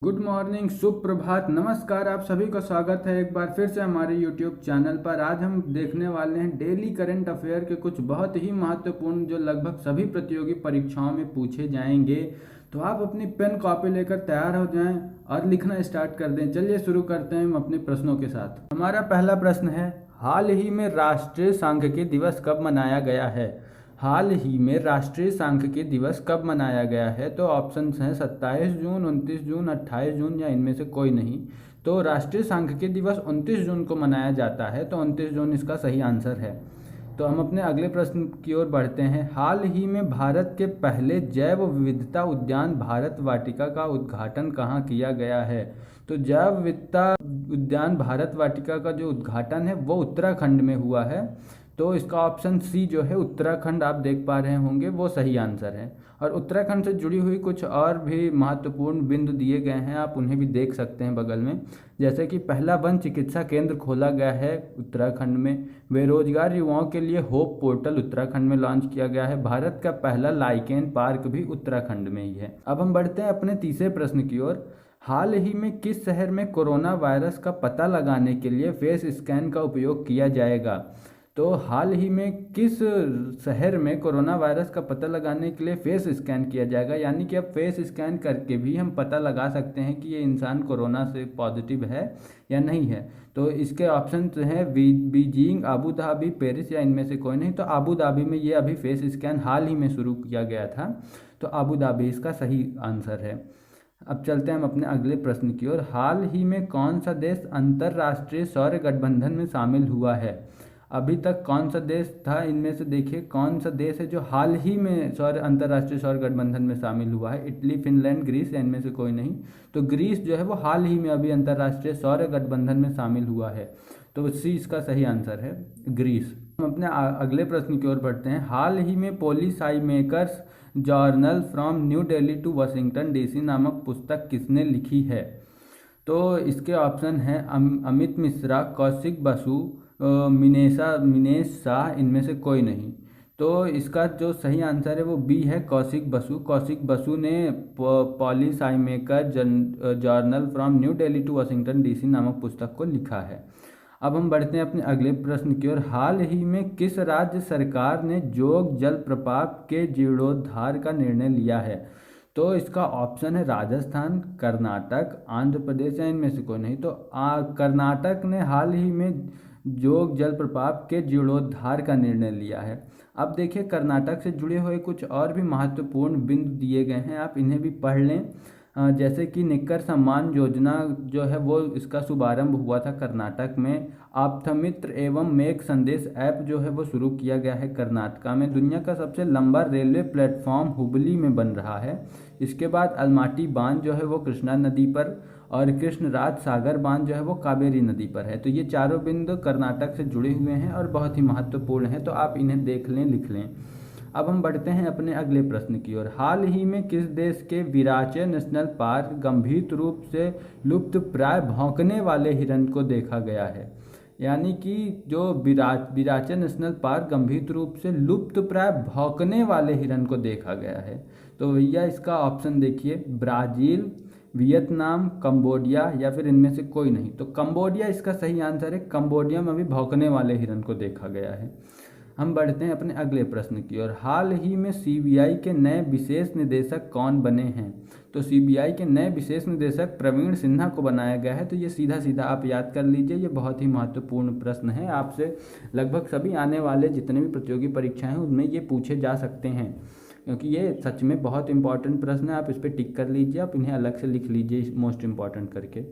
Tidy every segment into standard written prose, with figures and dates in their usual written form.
Good morning, सुप्रभात, नमस्कार। आप सभी का स्वागत है एक बार फिर से हमारे यूट्यूब चैनल पर। आज हम देखने वाले हैं डेली करंट अफेयर के कुछ बहुत ही महत्वपूर्ण जो लगभग सभी प्रतियोगी परीक्षाओं में पूछे जाएंगे। तो आप अपनी पेन कॉपी लेकर तैयार हो जाएं और लिखना स्टार्ट कर दें। चलिए शुरू करते हैं हम अपने प्रश्नों के साथ। हमारा पहला प्रश्न है, हाल ही में राष्ट्रीय सांख्यिकी दिवस कब मनाया गया है? हाल ही में राष्ट्रीय सांख्यिकी दिवस कब मनाया गया है? तो ऑप्शंस हैं 27 जून, 29 जून, 28 जून या इनमें से कोई नहीं। तो राष्ट्रीय सांख्यिकी दिवस 29 जून को मनाया जाता है, तो 29 जून इसका सही आंसर है। तो हम अपने अगले प्रश्न की ओर बढ़ते हैं। हाल ही में भारत के पहले जैव विविधता उद्यान भारत वाटिका का उद्घाटन कहाँ किया गया है? तो जैव विविधता उद्यान भारत वाटिका का जो उद्घाटन है वो उत्तराखंड में हुआ है। तो इसका ऑप्शन सी जो है उत्तराखंड आप देख पा रहे होंगे वो सही आंसर है। और उत्तराखंड से जुड़ी हुई कुछ और भी महत्वपूर्ण बिंदु दिए गए हैं, आप उन्हें भी देख सकते हैं बगल में। जैसे कि पहला वन चिकित्सा केंद्र खोला गया है उत्तराखंड में। बेरोजगार युवाओं के लिए होप पोर्टल उत्तराखंड में लॉन्च किया गया है। भारत का पहला लाइकेन पार्क भी उत्तराखंड में ही है। अब हम बढ़ते हैं अपने तीसरे प्रश्न की ओर। हाल ही में किस शहर में कोरोना वायरस का पता लगाने के लिए फेस स्कैन का उपयोग किया जाएगा? तो हाल ही में किस शहर में कोरोना वायरस का पता लगाने के लिए फेस स्कैन किया जाएगा? यानी कि अब फेस स्कैन करके भी हम पता लगा सकते हैं कि ये इंसान कोरोना से पॉजिटिव है या नहीं है। तो इसके ऑप्शन हैं बीजिंग, अबू धाबी, पेरिस या इनमें से कोई नहीं। तो अबू धाबी में ये अभी फेस स्कैन हाल ही में शुरू किया गया था, तो अबू धाबी इसका सही आंसर है। अब चलते हैं हम अपने अगले प्रश्न की ओर। हाल ही में कौन सा देश अंतर्राष्ट्रीय सौर गठबंधन में शामिल हुआ है? अभी तक कौन सा देश था? इनमें से देखिए कौन सा देश है जो हाल ही में अंतर्राष्ट्रीय सौर गठबंधन में शामिल हुआ है। इटली, फिनलैंड, ग्रीस या इनमें से कोई नहीं। तो ग्रीस जो है वो हाल ही में अभी अंतर्राष्ट्रीय सौर गठबंधन में शामिल हुआ है। तो सी इसका सही आंसर है, ग्रीस। हम अपने अगले प्रश्न की ओर बढ़ते हैं। हाल ही में policy makers journal from New Delhi to Washington DC नामक पुस्तक किसने लिखी है? तो इसके ऑप्शन हैं अमित मिश्रा, कौशिक बसु, मिनेश शाह, इनमें से कोई नहीं। तो इसका जो सही आंसर है वो बी है, कौशिक बसु। कौशिक बसु ने policymaker journal from New Delhi to Washington DC नामक पुस्तक को लिखा है। अब हम बढ़ते हैं अपने अगले प्रश्न की ओर। हाल ही में किस राज्य सरकार ने जोग जलप्रपात के जीर्णोद्धार का निर्णय लिया है? तो इसका ऑप्शन है राजस्थान, कर्नाटक, आंध्र प्रदेश या इनमें से कोई नहीं। तो कर्नाटक ने हाल ही में जोग जलप्रपात के जीर्णोद्धार का निर्णय लिया है। अब देखिए कर्नाटक से जुड़े हुए कुछ और भी महत्वपूर्ण बिंदु दिए गए हैं, आप इन्हें भी पढ़ लें। जैसे कि निकर सम्मान योजना जो है वो इसका शुभारंभ हुआ था कर्नाटक में। आप्थमित्र एवं मेघ संदेश ऐप जो है वो शुरू किया गया है कर्नाटका में। दुनिया का सबसे लंबा रेलवे प्लेटफॉर्म हुबली में बन रहा है। इसके बाद अलमाटी बांध जो है वो कृष्णा नदी पर, और कृष्णराज सागर बांध जो है वो कावेरी नदी पर है। तो ये चारों बिंदु कर्नाटक से जुड़े हुए हैं और बहुत ही महत्वपूर्ण हैं, तो आप इन्हें देख लें, लिख लें। अब हम बढ़ते हैं अपने अगले प्रश्न की ओर। हाल ही में किस देश के विराचे नेशनल पार्क गंभीर रूप से लुप्त प्राय भौंकने वाले हिरन को देखा गया है? यानी कि जो विराचे नेशनल पार्क गंभीर रूप से लुप्त प्राय भौंकने वाले हिरन को देखा गया है। तो भैया इसका ऑप्शन देखिए, ब्राज़ील, वियतनाम, कंबोडिया या फिर इनमें से कोई नहीं। तो कंबोडिया इसका सही आंसर है। कंबोडिया में भी भौंकने वाले हिरन को देखा गया है। हम बढ़ते हैं अपने अगले प्रश्न की ओर। हाल ही में सीबीआई के नए विशेष निदेशक कौन बने हैं? तो सीबीआई के नए विशेष निदेशक प्रवीण सिन्हा को बनाया गया है। तो ये सीधा सीधा आप याद कर लीजिए, ये बहुत ही महत्वपूर्ण प्रश्न है। आपसे लगभग सभी आने वाले जितने भी प्रतियोगी परीक्षाएं हैं उनमें ये पूछे जा सकते हैं, क्योंकि ये सच में बहुत इंपॉर्टेंट प्रश्न है। आप इस पर टिक कर लीजिए, आप इन्हें अलग से लिख लीजिए मोस्ट इंपॉर्टेंट करके।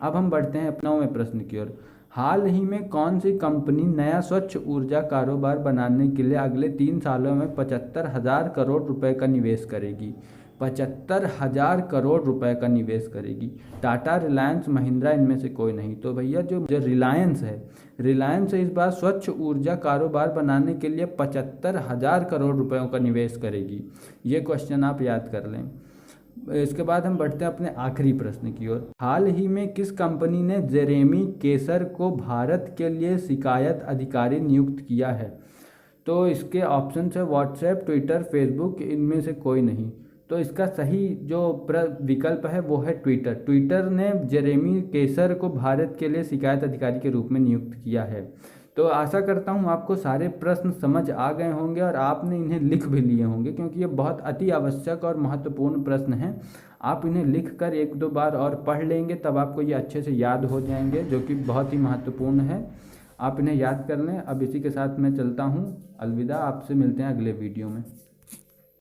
अब हम बढ़ते हैं अपना प्रश्न की ओर। हाल ही में कौन सी कंपनी नया स्वच्छ ऊर्जा कारोबार बनाने के लिए अगले 3 सालों में 75,000 करोड़ रुपए का निवेश करेगी? 75,000 करोड़ रुपए का निवेश करेगी। टाटा, रिलायंस, महिंद्रा, इनमें से कोई नहीं। तो भैया जो रिलायंस इस बार स्वच्छ ऊर्जा कारोबार बनाने के लिए 75,000 करोड़ रुपयों का निवेश करेगी। ये क्वेश्चन आप याद कर लें। इसके बाद हम बढ़ते हैं अपने आखिरी प्रश्न की ओर। हाल ही में किस कंपनी ने जेरेमी केसर को भारत के लिए शिकायत अधिकारी नियुक्त किया है? तो इसके ऑप्शन है व्हाट्सएप, ट्विटर, फेसबुक, इनमें से कोई नहीं। तो इसका सही जो विकल्प है वो है ट्विटर। ट्विटर ने जेरेमी केसर को भारत के लिए शिकायत अधिकारी के रूप में नियुक्त किया है। तो आशा करता हूँ आपको सारे प्रश्न समझ आ गए होंगे और आपने इन्हें लिख भी लिए होंगे, क्योंकि ये बहुत अति आवश्यक और महत्वपूर्ण प्रश्न हैं। आप इन्हें लिख कर एक दो बार और पढ़ लेंगे तब आपको ये अच्छे से याद हो जाएंगे, जो कि बहुत ही महत्वपूर्ण है। आप इन्हें याद कर लें। अब इसी के साथ मैं चलता हूँ, अलविदा। आपसे मिलते हैं अगले वीडियो में।